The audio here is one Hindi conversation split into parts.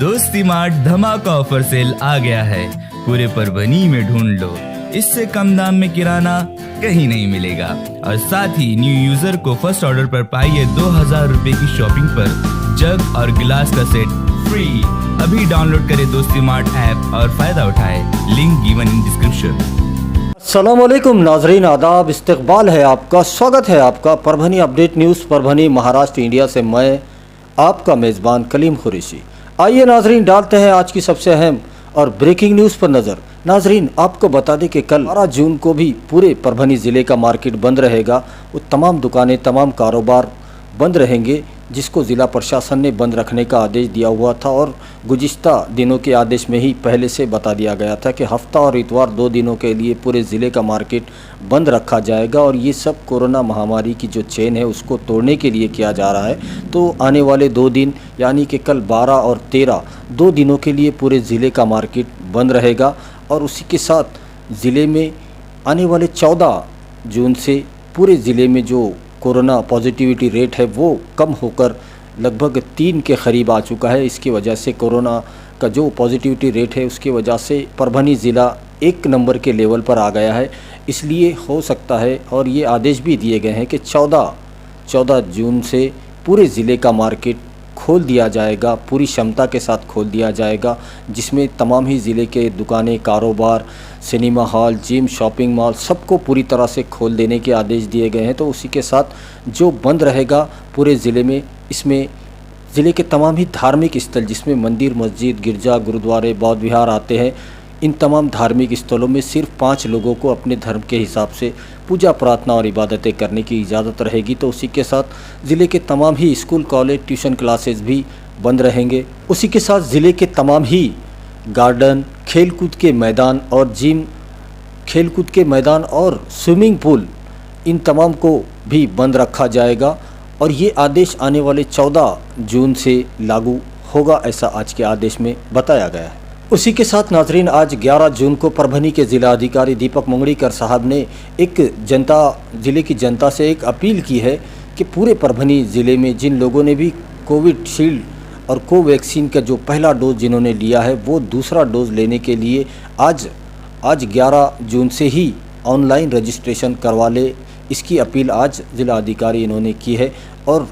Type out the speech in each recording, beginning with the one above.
दोस्ती मार्ट धमाका ऑफर सेल आ गया है। पूरे परभनी में ढूंढ लो, इससे कम दाम में किराना कहीं नहीं मिलेगा। और साथ ही न्यू यूजर को फर्स्ट ऑर्डर पर पाइए 2000 रुपए की शॉपिंग पर जग और गिलास का सेट फ्री। अभी डाउनलोड करें दोस्ती मार्ट ऐप और फायदा उठाएं। Link given in description. अस्सलामुअलैकुम नाजरीन, आदाब, इस्तकबाल है आपका, स्वागत है आपका Parbhani update news Parbhani Maharashtra India से। मैं आपका मेज़बान कलीम कुरैशी। आइए नाजरीन, डालते हैं आज की सबसे अहम और ब्रेकिंग न्यूज़ पर नज़र। नाजरीन, आपको बता दें कि कल 12 जून को भी पूरे परभनी ज़िले का मार्केट बंद रहेगा। वो तमाम दुकानें, तमाम कारोबार बंद रहेंगे, जिसको ज़िला प्रशासन ने बंद रखने का आदेश दिया हुआ था। और गुज़िश्ता दिनों के आदेश में ही पहले से बता दिया गया था कि हफ्ता और इतवार 2 दिनों के लिए पूरे ज़िले का मार्केट बंद रखा जाएगा। और ये सब कोरोना महामारी की जो चेन है उसको तोड़ने के लिए किया जा रहा है। तो आने वाले 2 दिन यानी कि कल 12 और 13 2 दिनों के लिए पूरे ज़िले का मार्केट बंद रहेगा। और उसी के साथ ज़िले में आने वाले 14 जून से पूरे ज़िले में जो कोरोना पॉजिटिविटी रेट है वो कम होकर लगभग 3 के करीब आ चुका है। इसकी वजह से कोरोना का जो पॉजिटिविटी रेट है उसकी वजह से परभनी ज़िला 1 नंबर के लेवल पर आ गया है। इसलिए हो सकता है, और ये आदेश भी दिए गए हैं कि 14 जून से पूरे ज़िले का मार्केट खोल दिया जाएगा, पूरी क्षमता के साथ खोल दिया जाएगा, जिसमें तमाम ही ज़िले के दुकानें, कारोबार, cinema hall, gym, shopping mall सबको पूरी तरह से खोल देने के आदेश दिए गए हैं। तो उसी के साथ जो बंद रहेगा पूरे ज़िले में, इसमें ज़िले के तमाम ही धार्मिक स्थल, जिसमें मंदिर, मस्जिद, गिरजा, गुरुद्वारे, बौद्ध विहार आते हैं, इन तमाम धार्मिक स्थलों में सिर्फ 5 लोगों को अपने धर्म के हिसाब से पूजा प्रार्थना और इबादतें करने की इजाज़त रहेगी। तो उसी के साथ ज़िले के तमाम ही स्कूल, कॉलेज, ट्यूशन क्लासेस भी बंद रहेंगे। उसी के साथ ज़िले के तमाम ही गार्डन, खेलकूद के मैदान और जिम, खेलकूद के मैदान और स्विमिंग पूल, इन तमाम को भी बंद रखा जाएगा। और ये आदेश आने वाले 14 जून से लागू होगा, ऐसा आज के आदेश में बताया गया है। उसी के साथ नाजरीन, आज 11 जून को परभनी के ज़िला अधिकारी दीपक मंगड़ीकर साहब ने ज़िले की जनता से एक अपील की है कि पूरे परभनी ज़िले में जिन लोगों ने भी कोविशील्ड और कोवैक्सीन का जो पहला डोज जिन्होंने लिया है वो दूसरा डोज लेने के लिए आज 11 जून से ही ऑनलाइन रजिस्ट्रेशन करवा ले। इसकी अपील आज ज़िला अधिकारी इन्होंने की है। और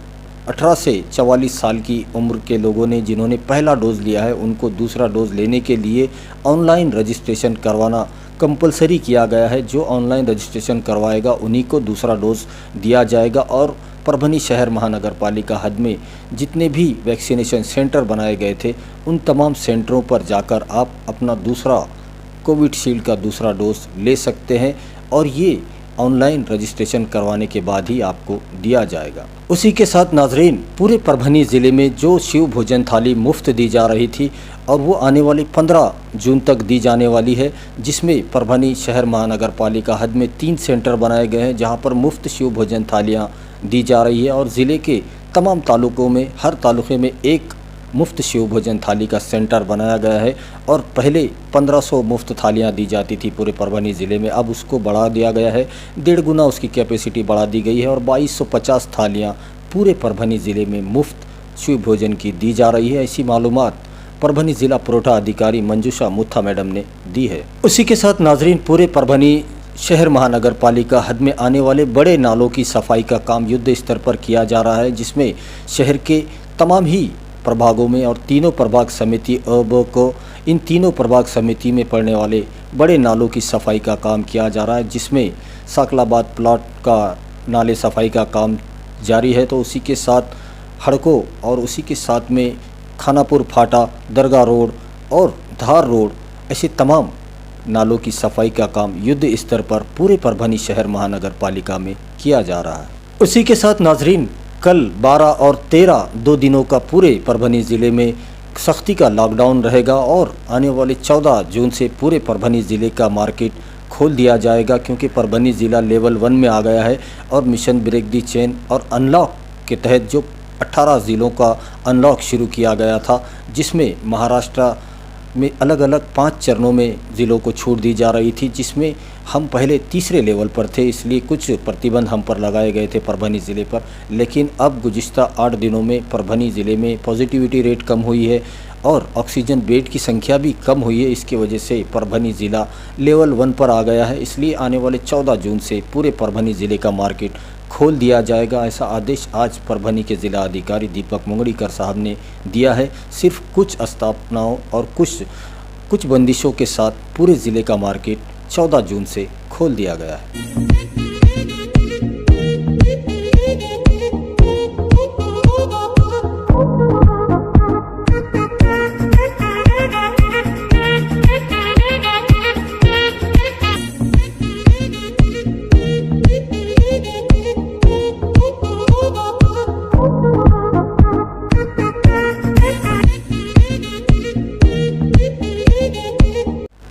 18 से 44 साल की उम्र के लोगों ने जिन्होंने पहला डोज़ लिया है उनको दूसरा डोज़ लेने के लिए ऑनलाइन रजिस्ट्रेशन करवाना कंपलसरी किया गया है। जो ऑनलाइन रजिस्ट्रेशन करवाएगा उन्हीं को दूसरा डोज़ दिया जाएगा। और परभनी शहर महानगर पालिका हद में जितने भी वैक्सीनेशन सेंटर बनाए गए थे उन तमाम सेंटरों पर जाकर आप अपना दूसरा कोविशील्ड का दूसरा डोज ले सकते हैं। और ये ऑनलाइन रजिस्ट्रेशन करवाने के बाद ही आपको दिया जाएगा। उसी के साथ नाजरीन, पूरे परभनी ज़िले में जो शिव भोजन थाली मुफ्त दी जा रही थी और वो आने वाली 15 जून तक दी जाने वाली है, जिसमें परभनी शहर महानगर पालिका हद में 3 सेंटर बनाए गए हैं जहां पर मुफ्त शिव भोजन थालियां दी जा रही है। और ज़िले के तमाम तालुकों में हर तालुके में एक मुफ्त शिव भोजन थाली का सेंटर बनाया गया है। और पहले 1500 मुफ्त थालियां दी जाती थी पूरे परभनी ज़िले में, अब उसको बढ़ा दिया गया है, 1.5 गुना उसकी कैपेसिटी बढ़ा दी गई है। और 2250 थालियां पूरे परभनी ज़िले में मुफ्त शिव भोजन की दी जा रही है। ऐसी मालूमात परभनी ज़िला पुरवठा अधिकारी मंजूषा मुथा मैडम ने दी है। उसी के साथ नाजरीन, पूरे परभनी शहर महानगर पालिका हद में आने वाले बड़े नालों की सफाई का काम युद्ध स्तर पर किया जा रहा है, जिसमें शहर के तमाम ही प्रभागों में और तीनों प्रभाग समिति को इन तीनों प्रभाग समिति में पड़ने वाले बड़े नालों की सफाई का काम किया जा रहा है, जिसमें साकलाबाद प्लॉट का नाले सफाई का काम जारी है। तो उसी के साथ हड़कों और उसी के साथ में खानापुर फाटा, दरगाह रोड और धार रोड, ऐसे तमाम नालों की सफाई का काम युद्ध स्तर पर पूरे परभनी शहर महानगर पालिका में किया जा रहा है। उसी के साथ नाजरीन, कल 12 और 13 2 दिनों का पूरे परभनी ज़िले में सख्ती का लॉकडाउन रहेगा। और आने वाले 14 जून से पूरे परभनी ज़िले का मार्केट खोल दिया जाएगा, क्योंकि परभनी ज़िला लेवल 1 में आ गया है। और मिशन ब्रेक दी चेन और अनलॉक के तहत जो 18 ज़िलों का अनलॉक शुरू किया गया था, जिसमें महाराष्ट्र में अलग अलग 5 चरणों में ज़िलों को छूट दी जा रही थी, जिसमें हम पहले तीसरे लेवल पर थे, इसलिए कुछ प्रतिबंध हम पर लगाए गए थे परभनी ज़िले पर। लेकिन अब गुज़िश्ता 8 दिनों में परभनी ज़िले में पॉजिटिविटी रेट कम हुई है और ऑक्सीजन बेड की संख्या भी कम हुई है। इसकी वजह से परभनी ज़िला लेवल 1 पर आ गया है। इसलिए आने वाले 14 जून से पूरे परभनी ज़िले का मार्केट खोल दिया जाएगा। ऐसा आदेश आज परभनी के ज़िला अधिकारी दीपक मुंगड़ीकर साहब ने दिया है। सिर्फ कुछ स्थापनाओं और कुछ बंदिशों के साथ पूरे ज़िले का मार्केट 14 जून से खोल दिया गया है।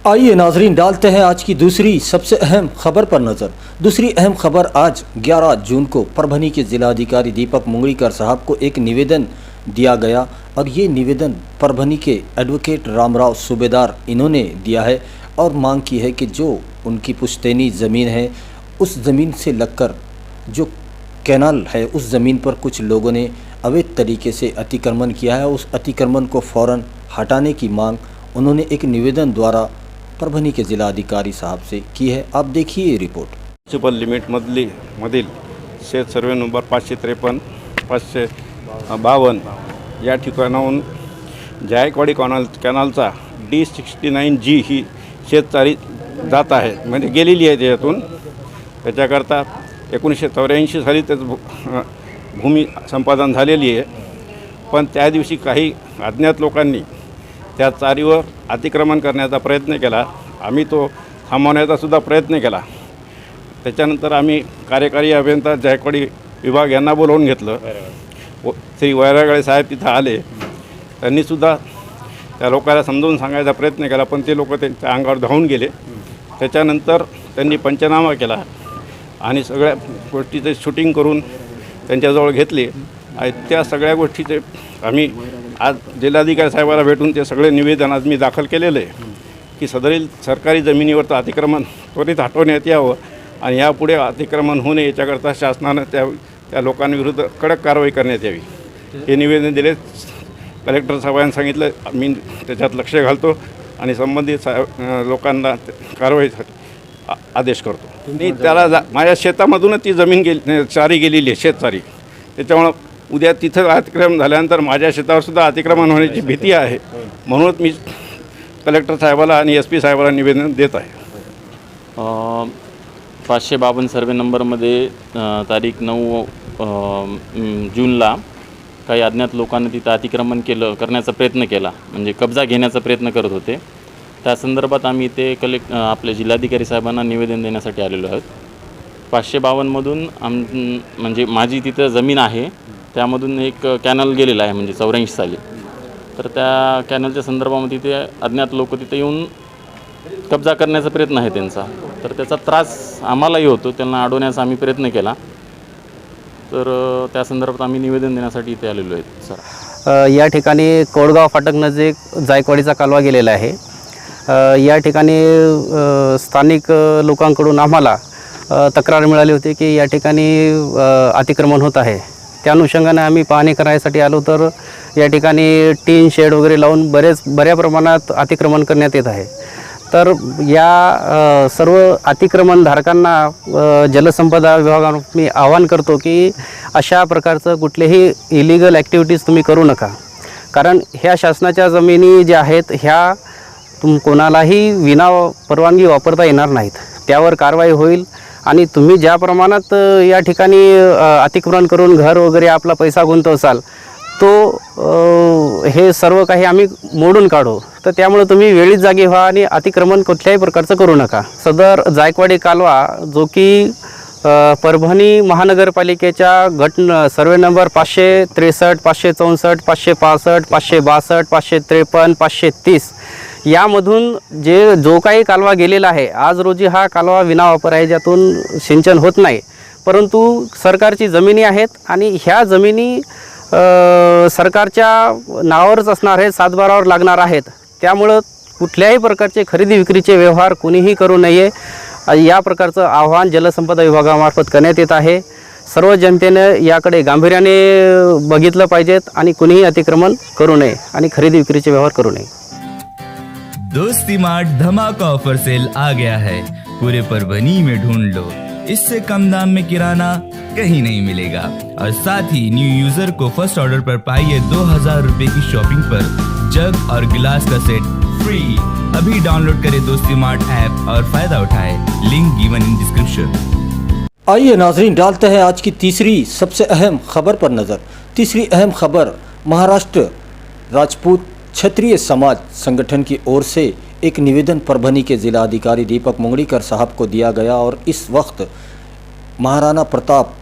आइए नाजरीन, डालते हैं आज की दूसरी सबसे अहम खबर पर नज़र। दूसरी अहम खबर आज 11 जून को परभनी के जिलाधिकारी दीपक मुंगड़ीकर साहब को एक निवेदन दिया गया और ये निवेदन परभनी के एडवोकेट रामराव सूबेदार इन्होंने दिया है और मांग की है कि जो उनकी पुश्तैनी ज़मीन है उस ज़मीन से लगकर जो कैनाल है उस ज़मीन पर कुछ लोगों ने अवैध तरीके से अतिक्रमण किया है। उस अतिक्रमण को फ़ौरन हटाने की मांग उन्होंने एक निवेदन द्वारा परभनी के जिलाधिकारी साहब से की है। आप देखिए ये रिपोर्ट। म्युनिसिपल लिमिटमधील शेत सर्वे नंबर 553 552 या ठिकाणाहून जायकवाडी कॅनलचा D69G ही शेतचारी जात आहे, म्हणजे गेलेली आहे त्याच्यातून। त्याच्याकरता 1984 साली त्याचं भूमी संपादन झालेली आहे, पण त्या दिवशी काही अज्ञात लोकांनी त्या चारीवर अतिक्रमण करण्याचा प्रयत्न केला। आम्ही तो थांबवण्याचा सुद्धा प्रयत्न केला। त्याच्यानंतर आम्ही कार्यकारी अभियंता जायकवाडी विभाग यांना बोलवून घेतलं। श्री वैरागळे साहेब तिथं आले, त्यांनीसुद्धा त्या लोकांना समजावून सांगायचा प्रयत्न केला, पण ते लोक त्यांच्या अंगावर धावून गेले। त्याच्यानंतर त्यांनी पंचनामा केला आणि सगळ्या गोष्टीचे शूटिंग करून त्यांच्याजवळ घेतले आणि त्या सगळ्या गोष्टीचे आम्ही आज जिल्हाधिकारी साहेबांना भेटून ते सगळे निवेदन आज मी दाखल केलेलं आहे की सदरील सरकारी जमिनीवरचं अतिक्रमण त्वरित हटवण्यात यावं आणि यापुढे अतिक्रमण होऊ नये याच्याकरता शासनानं त्या लोकांविरुद्ध कडक कारवाई करण्यात यावी। हे निवेदन दिले। कलेक्टर साहेबांनी सांगितलं, मी त्याच्यात लक्ष घालतो आणि संबंधित लोकांना कारवाईसाठी आदेश करतो। मी त्याला माझ्या शेतामधूनच ती जमीन चारी गेलेली आहे, शेतचारी। त्याच्यामुळं उद्या तिथं अतिक्रमण झाल्यानंतर माझ्या शेतावर सुद्धा अतिक्रमण होण्याची भीती आहे, म्हणूनच मी कलेक्टर साहेबाला आणि SP साहेबाला निवेदन देत आहे। 552 सर्वे नंबरमध्ये तारीख 9 जूनला काही अज्ञात लोकांनी तिथं अतिक्रमण करण्याचा प्रयत्न केला, म्हणजे कब्जा घेण्याचा प्रयत्न करत होते। त्या संदर्भात आम्ही ते आपल्या जिल्हाधिकारी साहेबांना निवेदन देण्यासाठी आलेलो आहोत। 552मधून म्हणजे माझी तिथं जमीन आहे, त्यामधून एक कॅनल गेलेला आहे, म्हणजे 84 साली। तर त्या कॅनलच्या संदर्भामध्ये ते अज्ञात लोक तिथे येऊन कब्जा करण्याचा प्रयत्न आहे त्यांचा। तर त्याचा त्रास आम्हालाही होतो, त्यांना अडवण्याचा आम्ही प्रयत्न केला। तर त्या संदर्भात आम्ही निवेदन देण्यासाठी इथे आलेलो आहेत सर। या ठिकाणी कोडगाव फाटक नजीक जायकवाडीचा कालवा गेलेला आहे। या ठिकाणी स्थानिक लोकांकडून आम्हाला तक्रार मिळाली होती की या ठिकाणी अतिक्रमण होत आहे। त्या अनुषंगाने आम्ही पाहणी करायसाठी आलो, तर या ठिकाणी टीन शेड वगैरे लावून बऱ्या प्रमाणात अतिक्रमण करण्यात येत आहे। तर या सर्व अतिक्रमणधारकांना जलसंपदा विभागाने मी आवाहन करतो की अशा प्रकारचं कुठलेही इलिगल ॲक्टिव्हिटीज तुम्ही करू नका, कारण ह्या शासनाच्या जमिनी ज्या आहेत ह्या कोणालाही विना परवानगी वापरता येणार नाहीत। त्यावर कारवाई होईल आणि तुम्ही ज्या प्रमाणात या ठिकाणी अतिक्रमण करून घर वगैरे आपला पैसा गुंतवसाल तो हे सर्व काही आम्ही मोडून काढू। तर त्यामुळे तुम्ही वेळीच जागी व्हा आणि अतिक्रमण कुठल्याही प्रकारचं करू नका। सदर जायकवाडी कालवा जो की परभणी महानगरपालिकेच्या गट सर्वे नंबर 563, 564, 565, 562, 553, 530 यामधून जो काही कालवा गेलेला आहे, आज रोजी हा कालवा विना वापर आहे, ज्यातून सिंचन होत नाही, परंतु सरकारची जमिनी आहेत आणि ह्या जमिनी सरकारच्या नावावरच असणार आहेत, सातबारावर लागणार आहेत। त्यामुळं कुठल्याही प्रकारचे खरेदी विक्रीचे व्यवहार कोणीही करू नये या प्रकारचं आव्हान जलसंपदा विभागामार्फत करण्यात येत आहे। सर्व जनतेने याकडे गांभीर्याने बघितलं पाहिजेत आणि कुणीही अतिक्रमण करू नये आणि खरेदी विक्रीचे व्यवहार करू नये. दोस्ती मार्ट धमाका ऑफर सेल आ गया है. पूरे परभनी में ढूंढ लो, इससे कम दाम में किराना कहीं नहीं मिलेगा. और साथ ही न्यू यूजर को फर्स्ट ऑर्डर पर पाइए 2000 रुपए की शॉपिंग पर जग और गिलास का सेट फ्री. अभी डाउनलोड करें दोस्ती मार्ट ऐप और फायदा उठाएं. Link given in description. आइए नाजरीन, डालते हैं आज की तीसरी सबसे अहम खबर पर नज़र. तीसरी अहम खबर महाराष्ट्र राजपूत क्षत्रिय समाज संगठन की ओर से एक निवेदन परभनी के जिला अधिकारी दीपक मुंगड़ीकर साहब को दिया गया और इस वक्त महाराणा प्रताप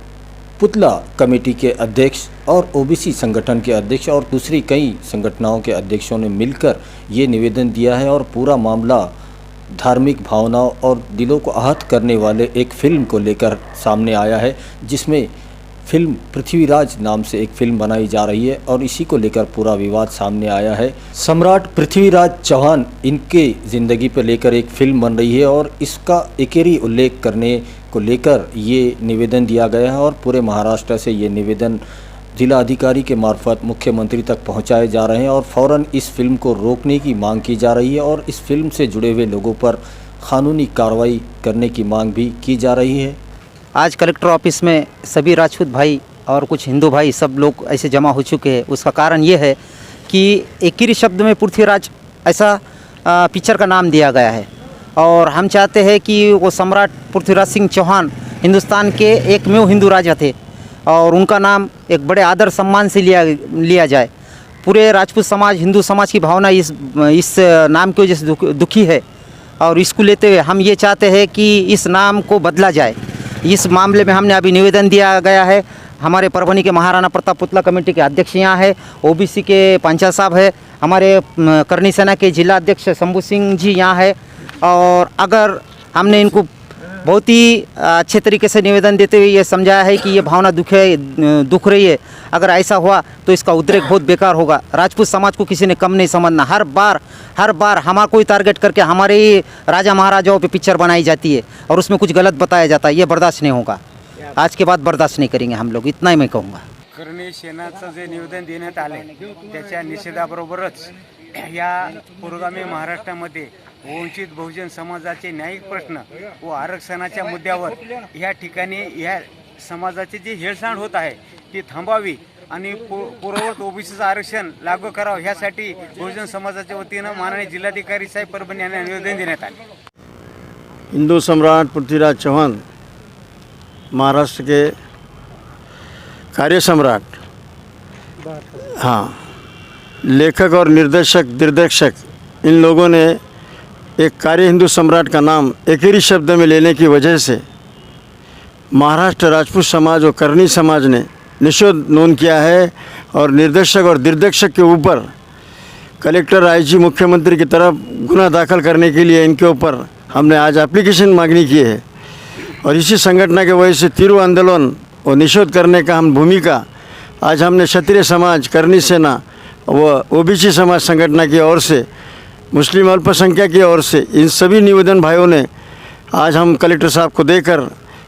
पुतला कमेटी के अध्यक्ष और ओबीसी संगठन के अध्यक्ष और दूसरी कई संगठनों के अध्यक्षों ने मिलकर ये निवेदन दिया है. और पूरा मामला धार्मिक भावनाओं और दिलों को आहत करने वाले एक फिल्म को लेकर सामने आया है, जिसमें फिल्म पृथ्वीराज नाम से एक फिल्म बनाई जा रही है और इसी को लेकर पूरा विवाद सामने आया है. सम्राट पृथ्वीराज चौहान, इनके ज़िंदगी पर लेकर एक फिल्म बन रही है और इसका एकेरी उल्लेख करने को लेकर ये निवेदन दिया गया है. और पूरे महाराष्ट्र से ये निवेदन जिला अधिकारी के मार्फत मुख्यमंत्री तक पहुंचाए जा रहे हैं और फ़ौरन इस फिल्म को रोकने की मांग की जा रही है और इस फिल्म से जुड़े हुए लोगों पर कानूनी कार्रवाई करने की मांग भी की जा रही है. आज कलेक्टर ऑफिस में सभी राजपूत भाई और कुछ हिंदू भाई सब लोग ऐसे जमा हो चुके हैं. उसका कारण ये है कि एक ही शब्द में पृथ्वीराज ऐसा पिक्चर का नाम दिया गया है और हम चाहते हैं कि वो सम्राट पृथ्वीराज सिंह चौहान हिंदुस्तान के एकमेव हिंदू राजा थे और उनका नाम एक बड़े आदर सम्मान से लिया जाए. पूरे राजपूत समाज, हिंदू समाज की भावना इस नाम की वजह से दुखी है और इसको लेते हुए हम ये चाहते हैं कि इस नाम को बदला जाए. इस मामले में हमने अभी निवेदन दिया गया है. हमारे परभनी के महाराणा प्रताप पुतला कमेटी के अध्यक्ष यहाँ है, ओबीसी के पंचायत साहब है, हमारे करनी सेना के जिला अध्यक्ष शंभू सिंह जी यहाँ है. और अगर हमने इनको बहुत ही अच्छे तरीके से निवेदन देते हुए ये समझाया है कि ये भावना दुख रही है, अगर ऐसा हुआ तो इसका उद्रेक बहुत बेकार होगा. राजपूत समाज को किसी ने कम नहीं समझना. हर बार हमारा कोई टारगेट करके हमारे ही राजा महाराजाओं पे पिक्चर बनाई जाती है और उसमें कुछ गलत बताया जाता है. ये बर्दाश्त नहीं होगा. आज के बाद बर्दाश्त नहीं करेंगे हम लोग. इतना ही मैं कहूँगा. करणी सेनाचं जे निवेदन देण्यात आले त्याच्या निषेधाबरोबरच या पुरोगामी महाराष्ट्रामध्ये वंचित बहुजन समाजाचे न्यायिक प्रश्न व आरक्षणाच्या मुद्द्यावर या ठिकाणी या समाजाची जी हेळसांड होत आहे ती थांबावी आणि पूर्ववत ओबीसीचं आरक्षण लागू करावं ह्यासाठी बहुजन समाजाच्या वतीनं माननीय जिल्हाधिकारी साहेब परभणी यांना निवेदन देण्यात आले. हिंदू सम्राट पृथ्वीराज चौहान महाराष्ट्र के कार्य सम्राट, हाँ, लेखक और दिग्दर्शक इन लोगों ने एक कार्य हिंदू सम्राट का नाम एक ही शब्द में लेने की वजह से महाराष्ट्र राजपूत समाज और करनी समाज ने निषेध नोंद किया है और निर्देशक और दिग्दर्शक के ऊपर कलेक्टर आईजी मुख्यमंत्री की तरफ गुना दाखिल करने के लिए इनके ऊपर हमने आज एप्लीकेशन मांगनी की है. और इसी संगठन के वजह से तीव्र आंदोलन और निषेध करने का हम भूमिका आज हमने क्षत्रिय समाज, करनी सेना व ओबीसी समाज संगठन की ओर से, मुस्लिम अल्पसंख्यक की ओर से इन सभी निवेदन भाइयों ने आज हम कलेक्टर साहब को देकर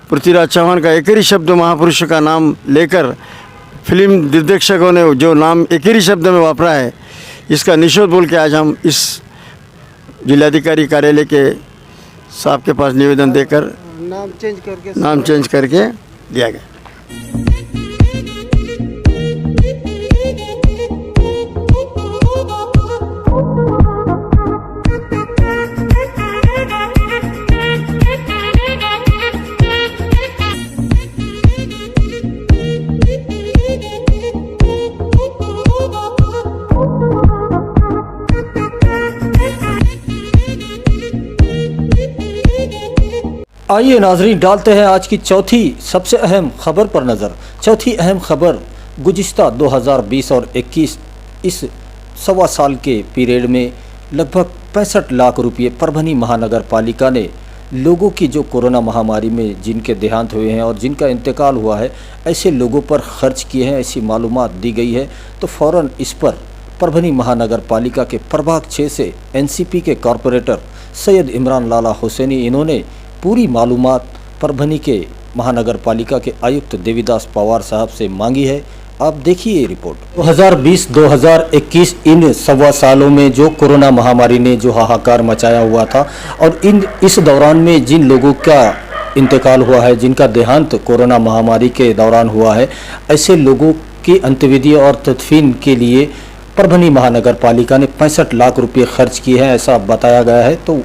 पृथ्वीराज चौहान का एक ही शब्द महापुरुष का नाम लेकर फिल्म दिग्दर्शकों ने जो नाम एक ही शब्द में वापरा है इसका निषेध बोल के आज हम इस जिलाधिकारी कार्यालय के साहब के पास निवेदन देकर नाम चेंज करके दिया गया. आइए नाजरीन, डालते हैं आज की चौथी सबसे अहम खबर पर नज़र. चौथी अहम खबर गुज़िश्ता 2020 और 21 इस सवा साल के पीरियड में लगभग 65 लाख रुपये परभनी महानगर पालिका ने लोगों की जो कोरोना महामारी में जिनके देहांत हुए हैं और जिनका इंतकाल हुआ है ऐसे लोगों पर खर्च किए हैं, ऐसी मालूमात दी गई है. तो फ़ौरन इस पर परभनी महानगर पालिका के प्रभाग 6 से एनसीपी के कॉरपोरेटर सैयद इमरान लाला हुसैनी, इन्होंने पूरी मालूमात परभनी के महानगर पालिका के आयुक्त देवीदास पवार साहब से मांगी है। आप देखिए ये रिपोर्ट। 2020-2021 इन सवा सालों में जो कोरोना महामारी ने जो हाहाकार मचाया हुआ था और इस दौरान में जिन लोगों का इंतकाल हुआ है, जिनका देहांत कोरोना महामारी के दौरान हुआ है, ऐसे लोगों की अंत्यविधि और तदफीन के लिए परभनी महानगर पालिका ने 65 लाख रुपए खर्च किए हैं, ऐसा बताया गया है। तो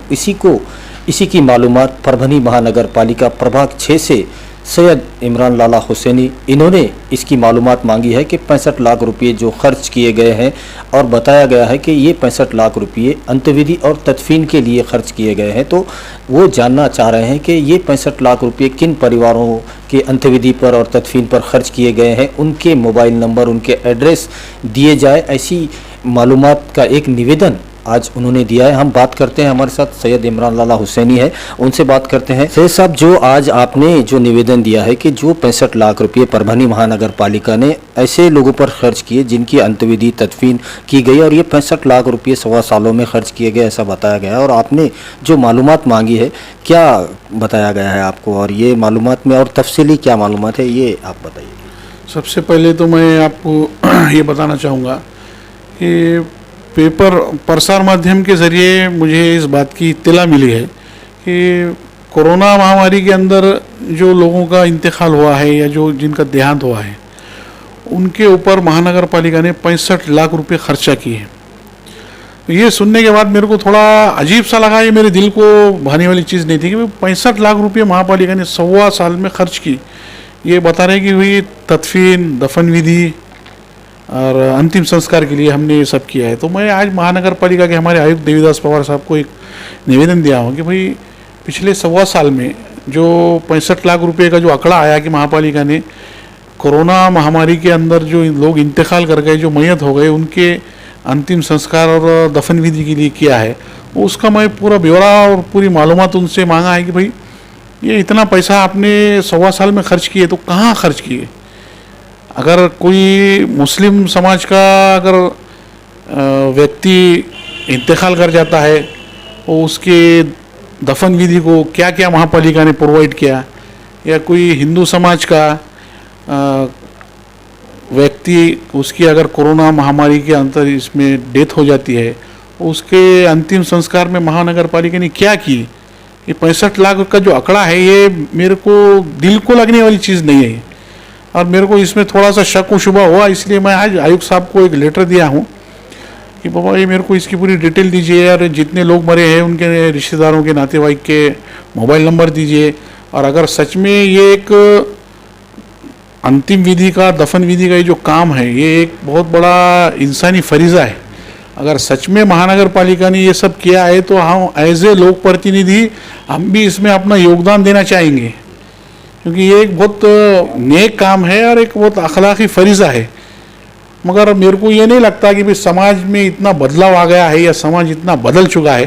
इसी की मालूमात परभनी महानगर पालिका प्रभाग 6 से सैयद इमरान लाला हुसैनी, इन्होंने इसकी मालूमात मांगी है कि 65 लाख रुपए जो खर्च किए गए हैं और बताया गया है कि ये 65 लाख रुपए अंत्यविधि और तदफीन के लिए खर्च किए गए हैं। तो वो जानना चाह रहे हैं कि ये 65 लाख रुपए किन परिवारों के अंत्यविधि पर और तदफीन पर खर्च किए गए हैं, उनके मोबाइल नंबर, उनके एड्रेस दिए जाए, ऐसी मालूमात का एक निवेदन आज उन्होंने दिया है। हम बात करते हैं, हमारे साथ सैयद इमरान लाला हुसैनी है, उनसे बात करते हैं। सैयद साहब, जो आज आपने जो निवेदन दिया है कि जो 65 लाख रुपए परभनी महानगर पालिका ने ऐसे लोगों पर खर्च किए जिनकी अंत्यविधि तदफीन की गई और ये 65 लाख रुपए सवा सालों में खर्च किए गए, ऐसा बताया गया है। और आपने जो मालूमात मांगी है, क्या बताया गया है आपको और ये मालूमात में और तफसीली क्या मालूमात है, ये आप बताइए। सबसे पहले तो मैं आपको ये बताना चाहूँगा कि पेपर प्रसार माध्यम के ज़रिए मुझे इस बात की इत्तला मिली है कि कोरोना महामारी के अंदर जो लोगों का इंतकाल हुआ है या जो जिनका देहांत हुआ है, उनके ऊपर महानगर पालिका ने 65 लाख रुपए खर्चा किए हैं। तो ये सुनने के बाद मेरे को थोड़ा अजीब सा लगा, ये मेरे दिल को भाने वाली चीज़ नहीं थी कि 65 लाख रुपये महापालिका ने सवा साल में खर्च की। ये बता रहे कि हुई तदफीन, दफन विधि और अंतिम संस्कार के लिए हमने ये सब किया है। तो मैं आज महानगर पालिका के हमारे आयुक्त देवीदास पवार साहब को एक निवेदन दिया हूँ कि भाई पिछले सवा साल में जो 65 लाख रुपए का जो आंकड़ा आया कि महापालिका ने कोरोना महामारी के अंदर जो लोग इंतकाल कर गए, जो मैयत हो गए, उनके अंतिम संस्कार और दफन विधि के लिए किया है, उसका मैं पूरा ब्यौरा और पूरी मालूमात उनसे मांगा है कि भाई ये इतना पैसा आपने सवा साल में खर्च किए तो कहाँ खर्च किए। अगर कोई मुस्लिम समाज का अगर व्यक्ति इंतकाल कर जाता है तो उसके दफन विधि को क्या क्या महापालिका ने प्रोवाइड किया, या कोई हिंदू समाज का व्यक्ति उसकी अगर कोरोना महामारी के अंदर इसमें डेथ हो जाती है, उसके अंतिम संस्कार में महानगर पालिका ने क्या की। ये 65 लाख का जो आंकड़ा है, ये मेरे को दिल को लगने वाली चीज़ नहीं है और मेरे को इसमें थोड़ा सा शक व शुबा हुआ। इसलिए मैं आज आयुक्त साहब को एक लेटर दिया हूँ कि बाबा ये मेरे को इसकी पूरी डिटेल दीजिए और जितने लोग मरे हैं उनके रिश्तेदारों के, नातेवाईक के मोबाइल नंबर दीजिए। और अगर सच में ये एक अंतिम विधि का, दफन विधि का ये जो काम है, ये एक बहुत बड़ा इंसानी फरीज़ा है। अगर सच में महानगर पालिका ने ये सब किया है तो हम एज ए लोक प्रतिनिधि हम भी इसमें अपना योगदान देना चाहेंगे, क्योंकि ये एक बहुत नेक काम है और एक बहुत अखलाकी फरीज़ा है। मगर मेरे को ये नहीं लगता कि भाई समाज में इतना बदलाव आ गया है या समाज इतना बदल चुका है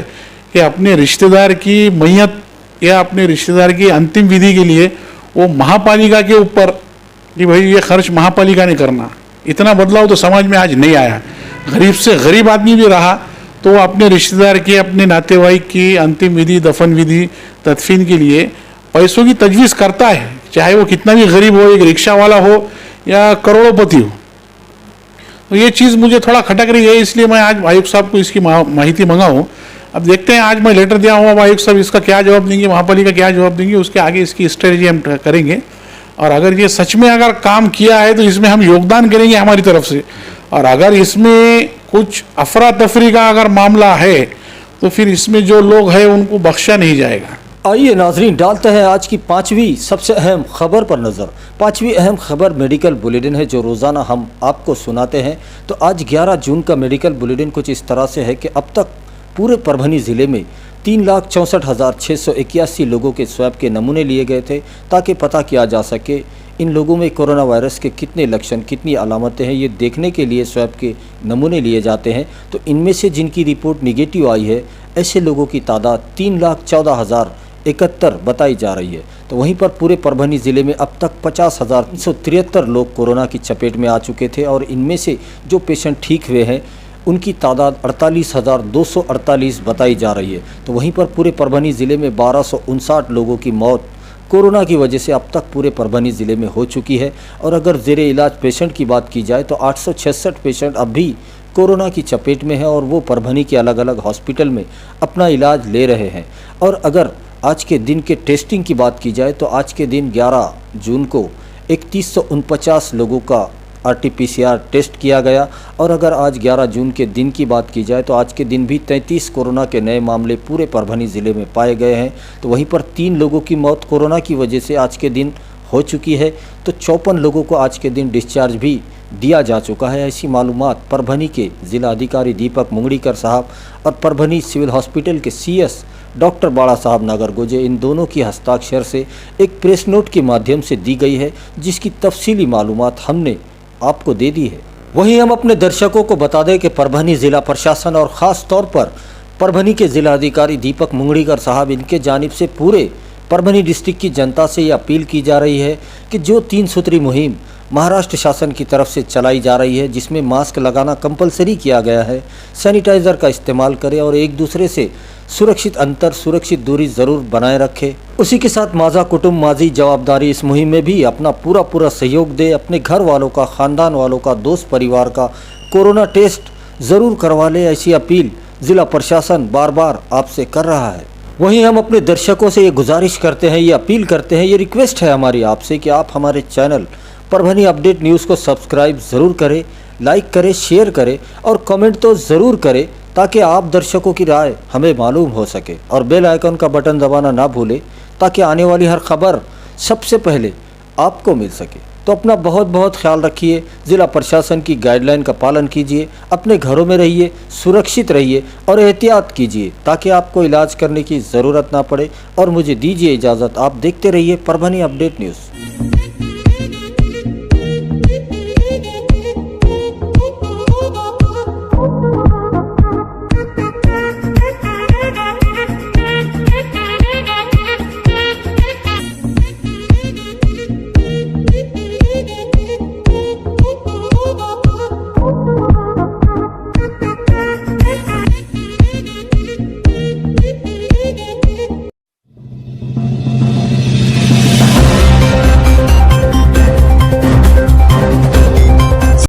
कि अपने रिश्तेदार की मैयत या अपने रिश्तेदार की अंतिम विधि के लिए वो महापालिका के ऊपर कि भाई ये खर्च महापालिका ने करना, इतना बदलाव तो समाज में आज नहीं आया। गरीब से गरीब आदमी भी रहा तो अपने रिश्तेदार की, अपने नातेवाईक की अंतिम विधि, दफन विधि, तदफीन के लिए पैसों की तजवीज़ करता है, चाहे वो कितना भी गरीब हो, एक रिक्शा वाला हो या करोड़ोंपति हो। तो ये चीज़ मुझे थोड़ा खटक रही है, इसलिए मैं आज आयुक्त साहब को इसकी माहिती मंगाऊँ। अब देखते हैं, आज मैं लेटर दिया हूँ, अब आयुक्त साहब इसका क्या जवाब देंगे, महापालिका क्या जवाब देंगे, उसके आगे इसकी स्ट्रेटजी हम करेंगे। और अगर ये सच में अगर काम किया है तो इसमें हम योगदान करेंगे हमारी तरफ से, और अगर इसमें कुछ अफरा तफरी का अगर मामला है तो फिर इसमें जो लोग हैं उनको बख्शा नहीं जाएगा। आइए नाजरीन, डालते हैं आज की 5वीं सबसे अहम खबर पर नज़र। 5वीं अहम खबर मेडिकल बुलेटिन है जो रोज़ाना हम आपको सुनाते हैं। तो आज 11 जून का मेडिकल बुलेटिन कुछ इस तरह से है कि अब तक पूरे परभनी ज़िले में 3,64,681 लोगों के स्वैब के नमूने लिए गए थे, ताकि पता किया जा सके इन लोगों में कोरोना वायरस के कितने लक्षण, कितनी अलामतें हैं। ये देखने के लिए स्वैब के नमूने लिए जाते हैं। तो इनमें से जिनकी रिपोर्ट निगेटिव आई है, ऐसे लोगों की तादाद 3,14,071 बताई जा रही है। तो वहीं पर पूरे परभनी ज़िले में अब तक 50,373 लोग कोरोना की चपेट में आ चुके थे, और इनमें से जो पेशेंट ठीक हुए हैं उनकी तादाद 48,248 बताई जा रही है। तो वहीं पर पूरे परभनी ज़िले में 1259 लोगों की मौत कोरोना की वजह से अब तक पूरे परभनी ज़िले में हो चुकी है। और अगर ज़ेरे इलाज पेशेंट की बात की जाए तो 866 पेशेंट अब भी कोरोना की चपेट में है और वो परभनी के अलग अलग हॉस्पिटल में अपना इलाज ले रहे हैं। और अगर आज के दिन के टेस्टिंग की बात की जाए तो आज के दिन 11 जून को 3149 लोगों का RT-PCR टेस्ट किया गया। और अगर आज 11 जून के दिन की बात की जाए तो आज के दिन भी 33 कोरोना के नए मामले पूरे परभनी ज़िले में पाए गए हैं। तो वहीं पर 3 लोगों की मौत कोरोना की वजह से आज के दिन हो चुकी है। तो 54 लोगों को आज के दिन डिस्चार्ज भी दिया जा चुका है। ऐसी मालूमात परभनी के ज़िला अधिकारी दीपक मुंगड़ीकर साहब और परभनी सिविल हॉस्पिटल के CS डॉक्टर बाड़ा साहब नागरगोजे, इन दोनों की हस्ताक्षर से एक प्रेस नोट के माध्यम से दी गई है, जिसकी तफसीली मालूमात हमने आपको दे दी है। वहीं हम अपने दर्शकों को बता दें कि परभनी ज़िला प्रशासन और ख़ास तौर पर परभनी के ज़िला अधिकारी दीपक मुंगड़ीकर साहब, इनके जानिब से पूरे परभनी डिस्ट्रिक्ट की जनता से ये अपील की जा रही है कि जो 3 सूत्री मुहिम महाराष्ट्र शासन की तरफ से चलाई जा रही है, जिसमें मास्क लगाना कंपलसरी किया गया है, सैनिटाइज़र का इस्तेमाल करें और एक दूसरे से सुरक्षित अंतर, सुरक्षित दूरी ज़रूर बनाए रखें। उसी के साथ माझा कुटुंब माझी जवाबदारी इस मुहिम में भी अपना पूरा सहयोग दे। अपने घर वालों का, ख़ानदान वालों का, दोस्त परिवार का कोरोना टेस्ट ज़रूर करवा ले। ऐसी अपील ज़िला प्रशासन बार बार आपसे कर रहा है। वहीं हम अपने दर्शकों से ये गुजारिश करते हैं, ये अपील करते हैं, ये रिक्वेस्ट है हमारी आपसे कि आप हमारे चैनल परभनी अपडेट न्यूज़ को सब्सक्राइब ज़रूर करें, लाइक करें, शेयर करें और कमेंट तो ज़रूर करें, ताकि आप दर्शकों की राय हमें मालूम हो सके। और बेल आइकन का बटन दबाना ना भूलें, ताकि आने वाली हर खबर सबसे पहले आपको मिल सके। तो अपना बहुत बहुत ख्याल रखिए, ज़िला प्रशासन की गाइडलाइन का पालन कीजिए, अपने घरों में रहिए, सुरक्षित रहिए और एहतियात कीजिए, ताकि आपको इलाज करने की ज़रूरत ना पड़े। और मुझे दीजिए इजाज़त, आप देखते रहिए परभनी अपडेट न्यूज़।